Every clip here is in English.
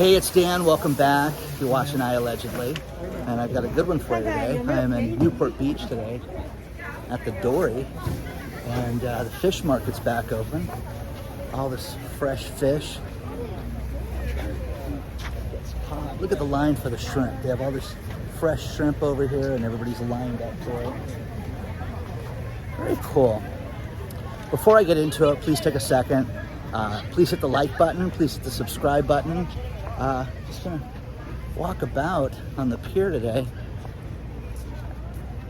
Hey, it's Dan. Welcome back. You're watching iAllegedly, and I've got a good one for you today. I'm in Newport Beach today at the Dory, and the fish market's back open. All this fresh fish. Look at the line for the shrimp. They have all this fresh shrimp over here, and everybody's lined up for it. Very cool. Before I get into it, please take a second. Please hit the like button. Please hit the subscribe button. Just gonna walk about on the pier today,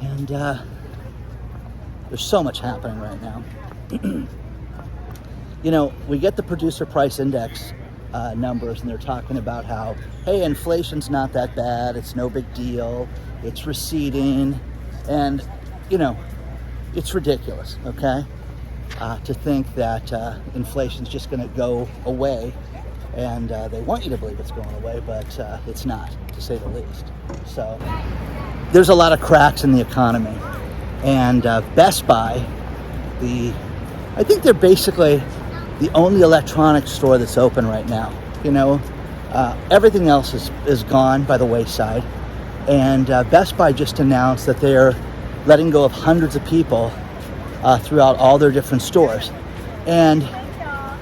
and there's so much happening right now. You know, we get the producer price index numbers, and they're talking about how, hey, inflation's not that bad, it's no big deal, it's receding, and you know, it's ridiculous, okay, to think that inflation's just going to go away. And they want you to believe it's going away, but it's not, to say the least. So there's a lot of cracks in the economy. And Best Buy, I think they're basically the only electronics store that's open right now. You know, everything else is gone by the wayside. And Best Buy just announced that they're letting go of hundreds of people throughout all their different stores. And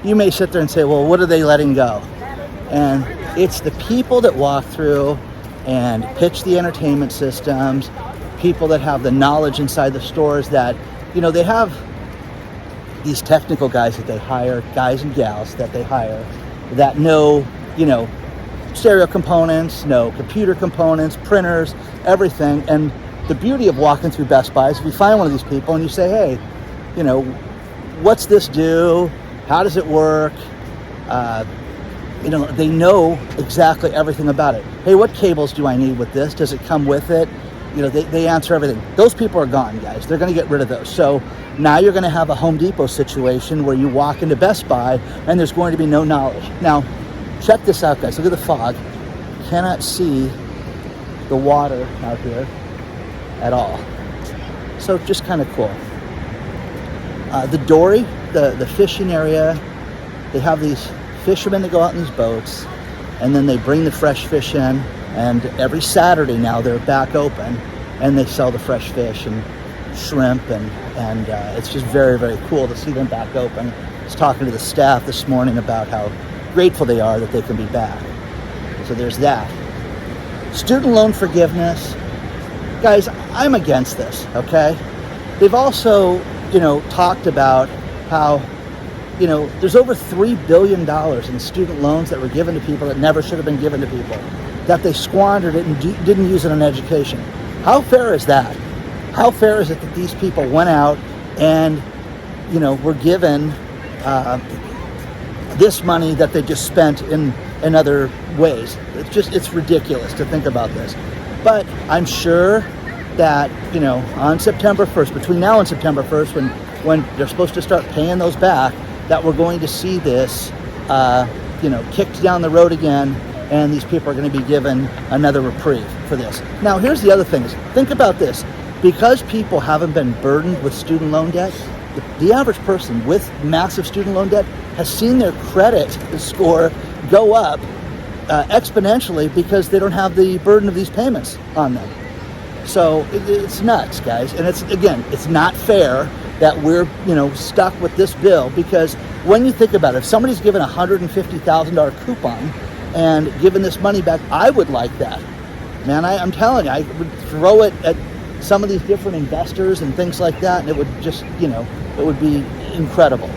you may sit there and say, well, what are they letting go? And it's the people that walk through and pitch the entertainment systems, people that have the knowledge inside the stores that, you know, they have these technical guys that they hire, guys and gals that they hire, that know, you know, stereo components, know computer components, printers, everything. And the beauty of walking through Best Buy is if you find one of these people and you say, hey, you know, what's this do? How does it work? You know, they know exactly everything about it. Hey, what cables do I need with this? Does it come with it? You know, they answer everything. Those people are gone, guys. They're going to get rid of those. So now you're going to have a Home Depot situation where you walk into Best Buy and there's going to be no knowledge. Now, check this out, guys. Look at the fog. You cannot see the water out here at all. So just kind of cool. The Dory, the fishing area, they have these fishermen that go out in these boats, and then they bring the fresh fish in, and every Saturday now they're back open, and they sell the fresh fish and shrimp, and it's just very, very cool to see them back open. I was talking to the staff this morning about how grateful they are that they can be back. So there's that. Student loan forgiveness. Guys, I'm against this, okay? They've also, you know, talked about how, you know, there's over $3 billion in student loans that were given to people that never should have been given to people, that they squandered it and didn't use it on education. How fair is that? How fair is it that these people went out and, you know, were given this money that they just spent in other ways? It's ridiculous to think about this. But I'm sure that, you know, on September 1st, between now and September 1st, when they're supposed to start paying those back, that we're going to see this, you know, kicked down the road again, and these people are going to be given another reprieve for this. Now, here's the other thing. Think about this. Because people haven't been burdened with student loan debt, the average person with massive student loan debt has seen their credit score go up exponentially because they don't have the burden of these payments on them. So it's nuts, guys. And it's not fair that we're, you know, stuck with this bill, because when you think about it, if somebody's given a $150,000 coupon and given this money back, I would like that. Man, I'm telling you, I would throw it at some of these different investors and things like that, and it would just, you know, it would be incredible.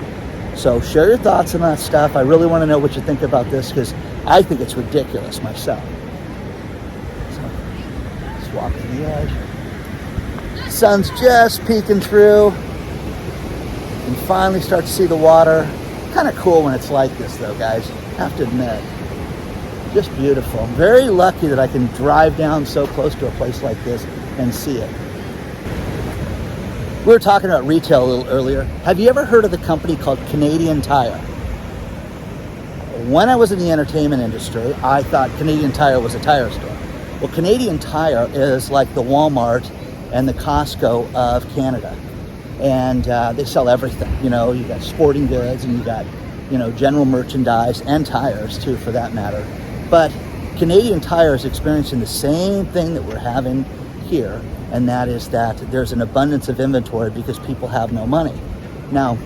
So share your thoughts on that stuff. I really want to know what you think about this, because I think it's ridiculous myself. So just walking the edge. Sun's just peeking through. And finally start to see the water. Kind of cool when it's like this though, guys. Have to admit. Just beautiful. I'm very lucky that I can drive down so close to a place like this and see it. We were talking about retail a little earlier. Have you ever heard of the company called Canadian Tire? When I was in the entertainment industry, I thought Canadian Tire was a tire store. Well, Canadian Tire is like the Walmart and the Costco of Canada. And they sell everything. You know, you got sporting goods, and you got, you know, general merchandise and tires too, for that matter. But Canadian Tire is experiencing the same thing that we're having here, and that is that there's an abundance of inventory because people have no money. Now,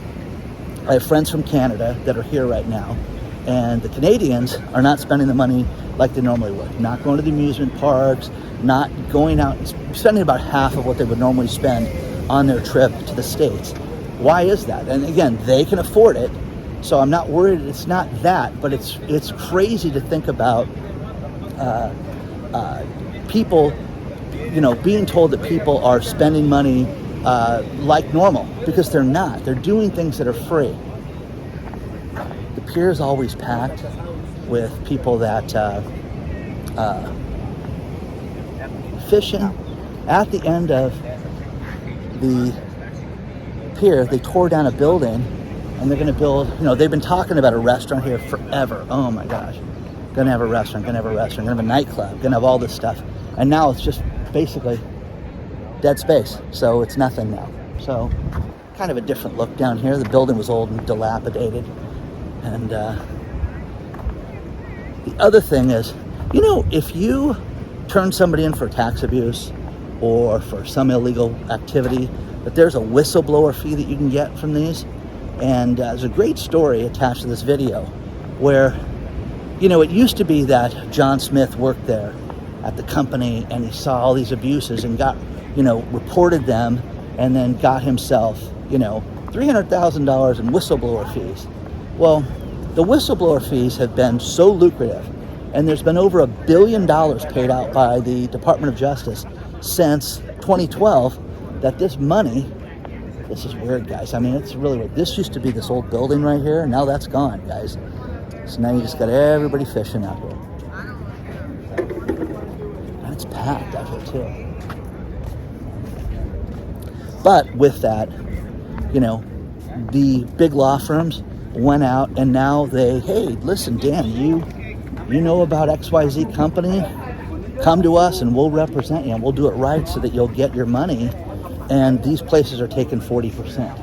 I have friends from Canada that are here right now, and the Canadians are not spending the money like they normally would. Not going to the amusement parks, not going out, spending about half of what they would normally spend on their trip to the States. Why is that? And again, they can afford it, so I'm not worried. It's not that, but it's crazy to think about people, being told that people are spending money like normal, because they're not. They're doing things that are free. The pier is always packed with people that fishing. At the end of the pier, they tore down a building, and they're going to build, they've been talking about a restaurant here forever. Oh my gosh. Gonna have a restaurant, gonna have a nightclub, gonna have all this stuff. And now it's just basically dead space. So it's nothing now. So kind of a different look down here. The building was old and dilapidated. And the other thing is, if you turn somebody in for tax abuse or for some illegal activity, that there's a whistleblower fee that you can get from these. And there's a great story attached to this video where, it used to be that John Smith worked there at the company, and he saw all these abuses and got, reported them, and then got himself, $300,000 in whistleblower fees. Well, the whistleblower fees have been so lucrative, and there's been over $1 billion paid out by the Department of Justice since 2012, that this money, this is weird, guys. I mean, it's really weird. This used to be this old building right here, and now that's gone, guys. So now you just got everybody fishing out here. And it's packed out here too. But with that, the big law firms went out, and now hey, listen, Dan, you know about XYZ company? Come to us and we'll represent you, and we'll do it right so that you'll get your money. And these places are taking 40%.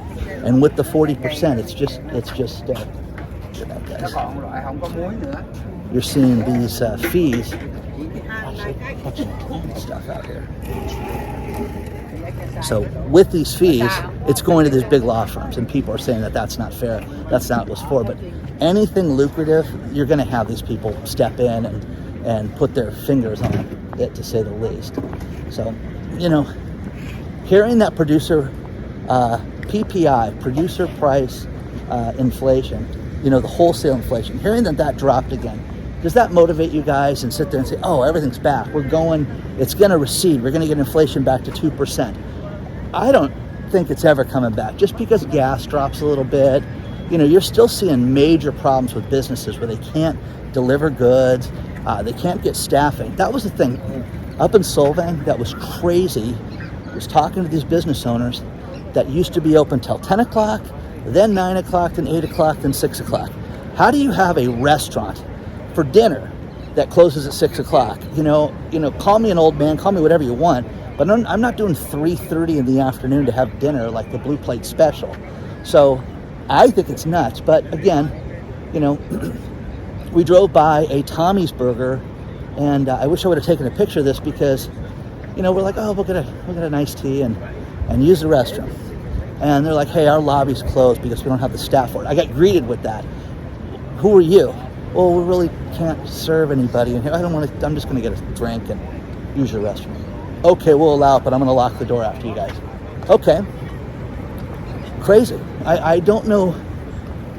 And with the 40%, it's just you're seeing these fees. Stuff out here. So with these fees, it's going to these big law firms, and people are saying that that's not fair. That's not what it's for. But anything lucrative, you're going to have these people step in and put their fingers on it, to say the least. So, hearing that producer PPI, producer price inflation, the wholesale inflation, hearing that dropped again, does that motivate you guys and sit there and say, oh, everything's back, it's going to recede, we're going to get inflation back to 2%? I don't think it's ever coming back. Just because gas drops a little bit, you're still seeing major problems with businesses where they can't deliver goods, they can't get staffing. That was the thing up in Solvang that was crazy. I was talking to these business owners that used to be open till 10 o'clock, then 9 o'clock, then 8 o'clock, then 6 o'clock. How do you have a restaurant for dinner that closes at 6 o'clock? Call me an old man, call me whatever you want, but I'm not doing 3:30 in the afternoon to have dinner like the Blue Plate special. So I think it's nuts. But again, we drove by a Tommy's Burger, and I wish I would have taken a picture of this because, we're like, oh, we'll get a nice tea and use the restroom. And they're like, hey, our lobby's closed because we don't have the staff for it. I got greeted with that. Who are you? Well, we really can't serve anybody in here. I'm just going to get a drink and use your restroom. Okay, we'll allow it, but I'm going to lock the door after you guys. Okay. Crazy. I don't know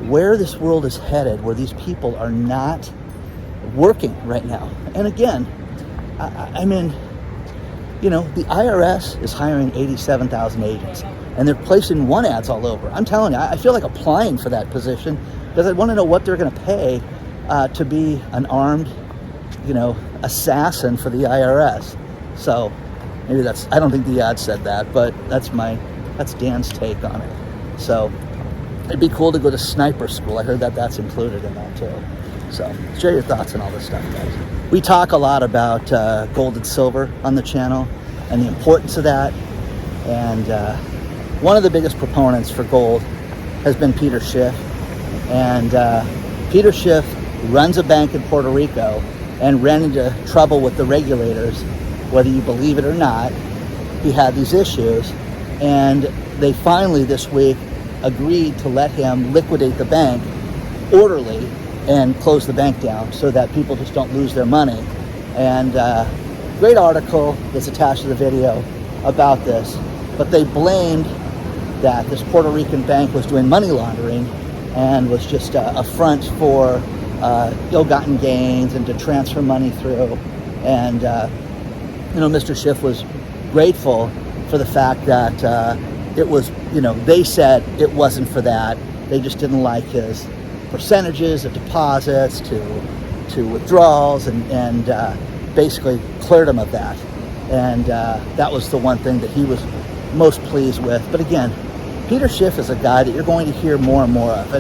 where this world is headed, where these people are not working right now. And again, the IRS is hiring 87,000 agents, and they're placing one ads all over. I'm telling you, I feel like applying for that position because I want to know what they're going to pay to be an armed, assassin for the IRS. So maybe I don't think the ad said that, but that's Dan's take on it. So it'd be cool to go to sniper school. I heard that's included in that too. So share your thoughts on all this stuff, guys. We talk a lot about gold and silver on the channel and the importance of that. And one of the biggest proponents for gold has been Peter Schiff. And Peter Schiff runs a bank in Puerto Rico and ran into trouble with the regulators. Whether you believe it or not, he had these issues, and they finally this week agreed to let him liquidate the bank orderly and close the bank down so that people just don't lose their money. And great article that's attached to the video about this, but they blamed that this Puerto Rican bank was doing money laundering and was just a front for ill-gotten gains and to transfer money through. And Mr. Schiff was grateful for the fact that it was, they said it wasn't for that. They just didn't like his percentages of deposits to withdrawals, and basically cleared him of that. And that was the one thing that he was most pleased with. But again, Peter Schiff is a guy that you're going to hear more and more of.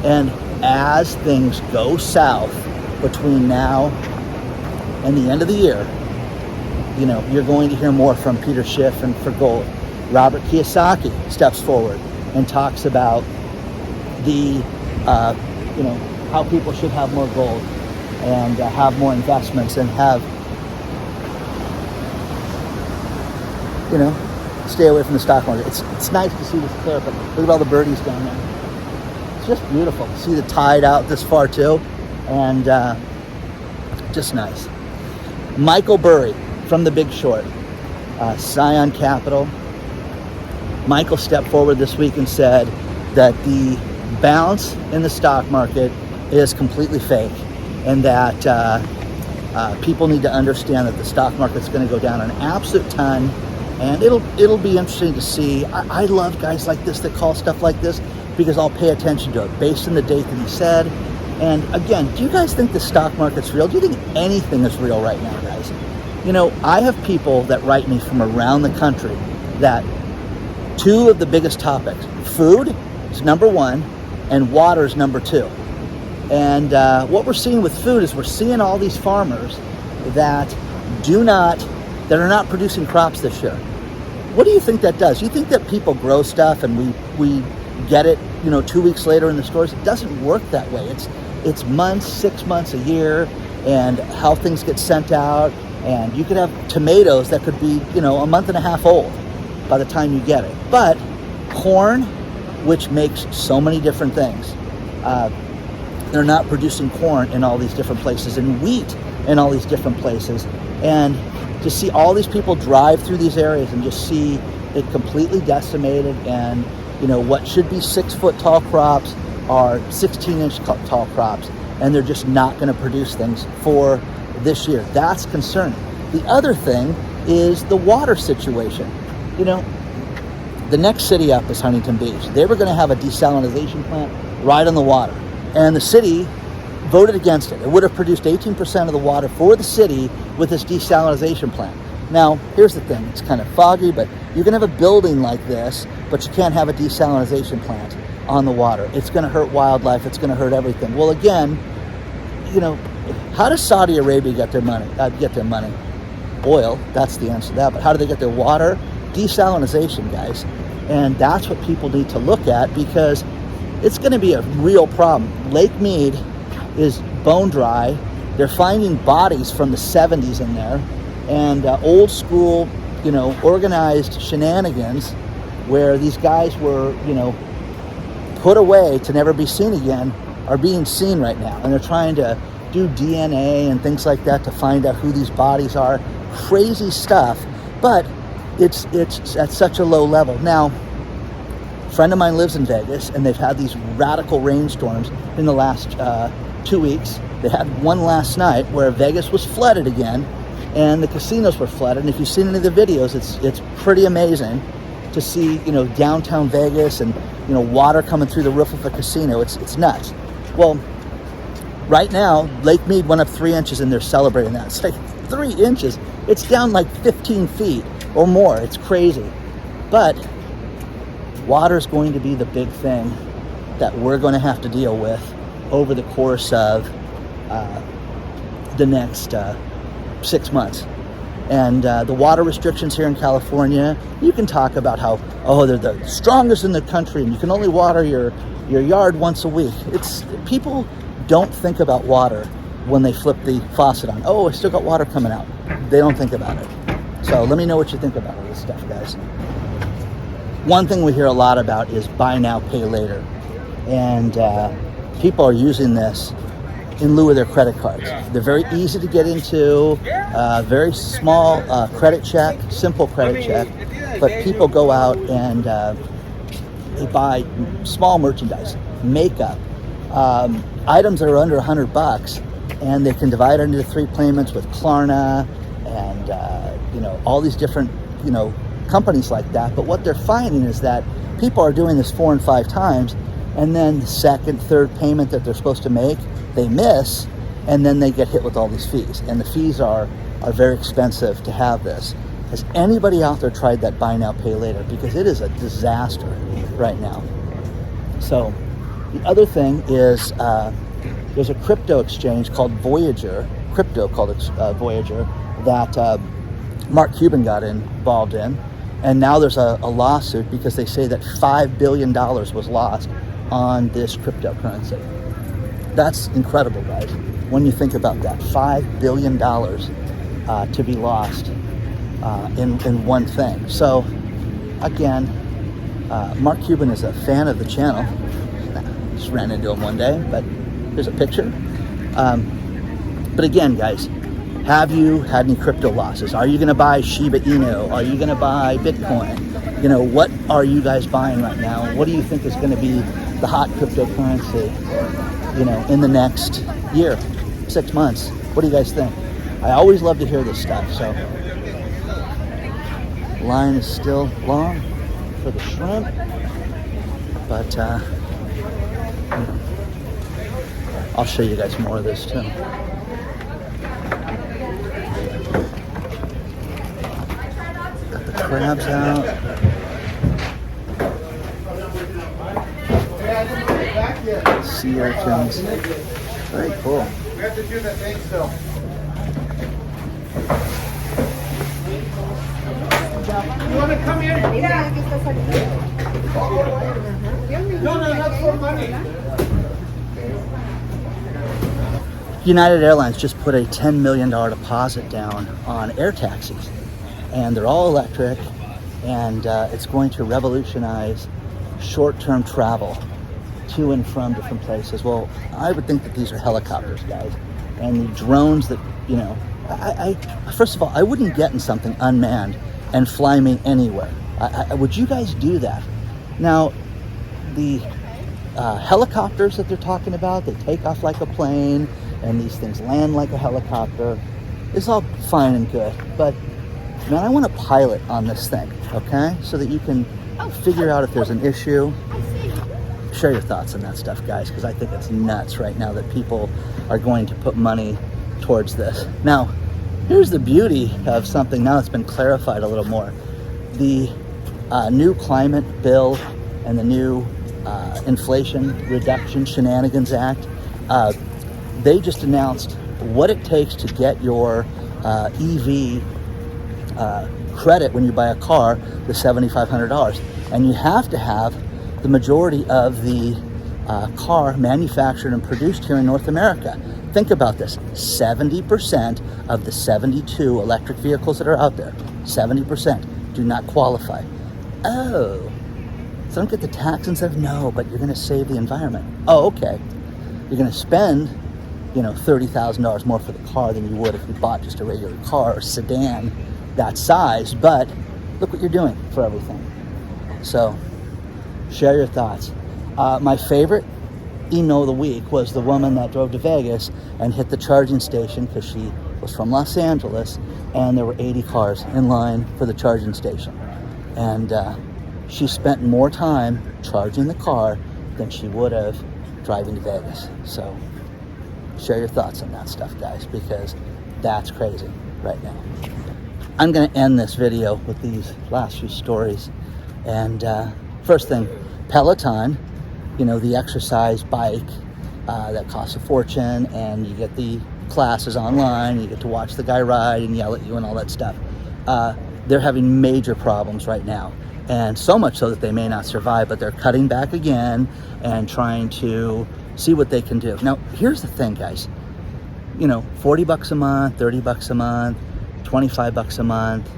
And as things go south between now and the end of the year, you're going to hear more from Peter Schiff and for gold. Robert Kiyosaki steps forward and talks about the, how people should have more gold and have more investments and have, stay away from the stock market. It's nice to see this clear, but look at all the birdies down there. It's just beautiful to see the tide out this far too, and just nice. Michael Burry from The Big Short, Scion Capital. Michael stepped forward this week and said that the bounce in the stock market is completely fake, and that people need to understand that the stock market's going to go down an absolute ton. And it'll be interesting to see. I love guys like this that call stuff like this because I'll pay attention to it based on the date that he said. And again, do you guys think the stock market's real? Do you think anything is real right now, guys? I have people that write me from around the country that two of the biggest topics, food is number one and water is number two. And what we're seeing with food is we're seeing all these farmers that are not producing crops this year. What do you think that does? You think that people grow stuff and we get it, 2 weeks later in the stores? It doesn't work that way. It's months, 6 months, a year, and how things get sent out. And you could have tomatoes that could be, a month and a half old by the time you get it. But corn, which makes so many different things, they're not producing corn in all these different places, and wheat in all these different places. And to see all these people drive through these areas and just see it completely decimated, and what should be 6 foot tall crops are 16-inch tall crops, and they're just not going to produce things for this year. That's concerning. The other thing is the water situation. The next city up is Huntington Beach. They were going to have a desalination plant right on the water, and the city voted against it. It would have produced 18% of the water for the city with this desalination plant. Now, here's the thing. It's kind of foggy, but you can have a building like this, but you can't have a desalination plant on the water. It's going to hurt wildlife. It's going to hurt everything. Well, again, how does Saudi Arabia get their money? Oil, that's the answer to that. But how do they get their water? Desalination, guys. And that's what people need to look at, because it's going to be a real problem. Lake Mead is bone dry. They're finding bodies from the 70s in there, and old school, organized shenanigans where these guys were, put away to never be seen again are being seen right now. And they're trying to do DNA and things like that to find out who these bodies are. Crazy stuff, but it's at such a low level. Now, a friend of mine lives in Vegas, and they've had these radical rainstorms in the last 2 weeks. They had one last night where Vegas was flooded again, and the casinos were flooded. And if you've seen any of the videos, it's pretty amazing to see, downtown Vegas and, water coming through the roof of a casino. It's nuts. Well, right now, Lake Mead went up 3 inches, and they're celebrating that. It's like 3 inches. It's down like 15 feet or more. It's crazy. But water is going to be the big thing that we're going to have to deal with over the course of the next 6 months. And the water restrictions here in California, you can talk about how, they're the strongest in the country and you can only water your yard once a week. People don't think about water when they flip the faucet on. Oh, I still got water coming out. They don't think about it. So let me know what you think about all this stuff, guys. One thing we hear a lot about is buy now, pay later. And people are using this in lieu of their credit cards. They're very easy to get into, very small credit check, simple credit check. But people go out and they buy small merchandise, makeup, items that are under $100, and they can divide it into 3 payments with Klarna and all these different companies like that. But what they're finding is that people are doing this 4 and 5 times, and then the second, third payment that they're supposed to make, they miss, and then they get hit with all these fees. And the fees are very expensive to have this. Has anybody out there tried that buy now, pay later? Because it is a disaster right now. So the other thing is there's a crypto exchange called Voyager, Voyager, that Mark Cuban got involved in. And now there's a lawsuit because they say that $5 billion was lost on this cryptocurrency. That's incredible, guys, when you think about that. $5 billion to be lost in one thing. So, again, Mark Cuban is a fan of the channel. Just ran into him one day, but here's a picture. But again, guys, have you had any crypto losses? Are you going to buy Shiba Inu? Are you going to buy Bitcoin? What are you guys buying right now? What do you think is going to be the hot cryptocurrency, in the next year, 6 months? What do you guys think? I always love to hear this stuff. So, line is still long for the shrimp, but I'll show you guys more of this too. Got the crabs out. Sea urchins. Very cool. We have to do that thing still. You want to come in? Yeah. No, that's for money. United Airlines just put a $10 million deposit down on air taxis, and they're all electric, and it's going to revolutionize short-term travel to and from different places. Well, I would think that these are helicopters, guys, and the drones that, I first of all, I wouldn't get in something unmanned and fly me anywhere. Would you guys do that? Now, the helicopters that they're talking about, they take off like a plane, and these things land like a helicopter. It's all fine and good, but man, I want a pilot on this thing, okay? So that you can figure out if there's an issue. Share your thoughts on that stuff, guys, because I think it's nuts right now that people are going to put money towards this. Now, here's the beauty of something now that's been clarified a little more. The new climate bill and the new Inflation Reduction Shenanigans Act, they just announced what it takes to get your EV credit when you buy a car, the $7,500. And you have to have the majority of the car manufactured and produced here in North America. Think about this. 70% of the 72 electric vehicles that are out there, 70% do not qualify. Oh, so don't get the tax incentive? No, but you're going to save the environment. Oh, okay. You're going to spend, $30,000 more for the car than you would if you bought just a regular car or sedan that size, but look what you're doing for everything. So, share your thoughts. My favorite emo of the week was the woman that drove to Vegas and hit the charging station because she was from Los Angeles, and there were 80 cars in line for the charging station. And she spent more time charging the car than she would have driving to Vegas. So share your thoughts on that stuff, guys, because that's crazy right now. I'm going to end this video with these last few stories. And first thing, Peloton, the exercise bike that costs a fortune, and you get the classes online, you get to watch the guy ride and yell at you and all that stuff. They're having major problems right now, and so much so that they may not survive, but they're cutting back again and trying to see what they can do. Now, here's the thing, guys. $40 a month, $30 a month, $25 a month,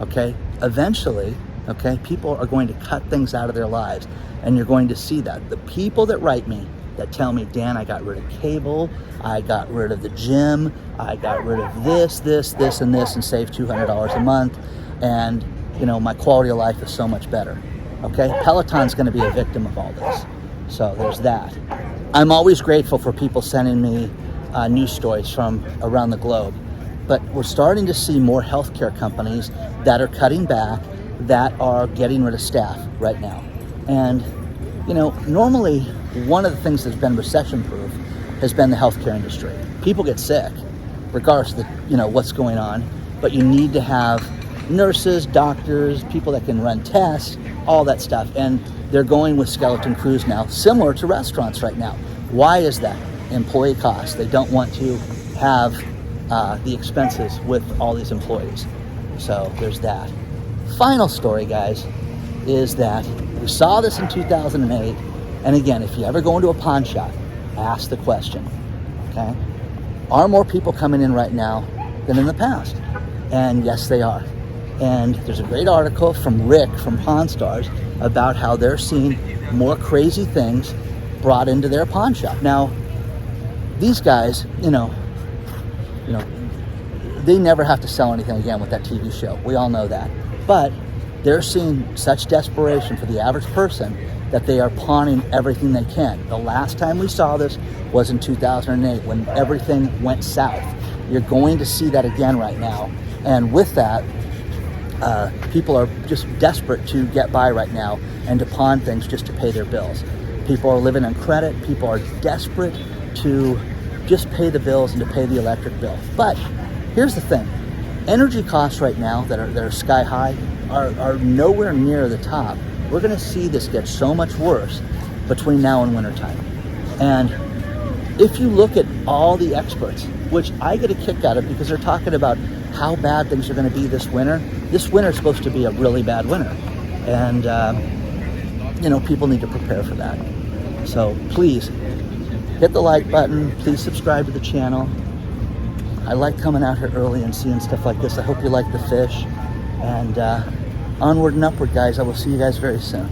okay? Eventually, okay, people are going to cut things out of their lives, and you're going to see that. The people that write me, that tell me, Dan, I got rid of cable, I got rid of the gym, I got rid of this, and this, and saved $200 a month, and, my quality of life is so much better, okay? Peloton's gonna be a victim of all this. So there's that. I'm always grateful for people sending me news stories from around the globe, but we're starting to see more healthcare companies that are cutting back, that are getting rid of staff right now. And, normally one of the things that's been recession proof has been the healthcare industry. People get sick regardless of what's going on, but you need to have nurses, doctors, people that can run tests, all that stuff. And they're going with skeleton crews now, similar to restaurants right now. Why is that? Employee costs. They don't want to have the expenses with all these employees. So there's that. Final story, guys, is that we saw this in 2008. And again, if you ever go into a pawn shop, ask the question, okay? Are more people coming in right now than in the past? And yes, they are. And there's a great article from Rick from Pawn Stars about how they're seeing more crazy things brought into their pawn shop. Now, these guys, they never have to sell anything again with that TV show. We all know that. But they're seeing such desperation for the average person that they are pawning everything they can. The last time we saw this was in 2008 when everything went south. You're going to see that again right now. And with that, people are just desperate to get by right now and to pawn things just to pay their bills. People are living on credit. People are desperate to just pay the bills and to pay the electric bill. But here's the thing. Energy costs right now that are sky high are nowhere near the top. We're going to see this get so much worse between now and wintertime. And if you look at all the experts, which I get a kick out of because they're talking about how bad things are going to be this winter. This winter is supposed to be a really bad winter. And, people need to prepare for that. So please hit the like button. Please subscribe to the channel. I like coming out here early and seeing stuff like this. I hope you like the fish. And onward and upward, guys. I will see you guys very soon.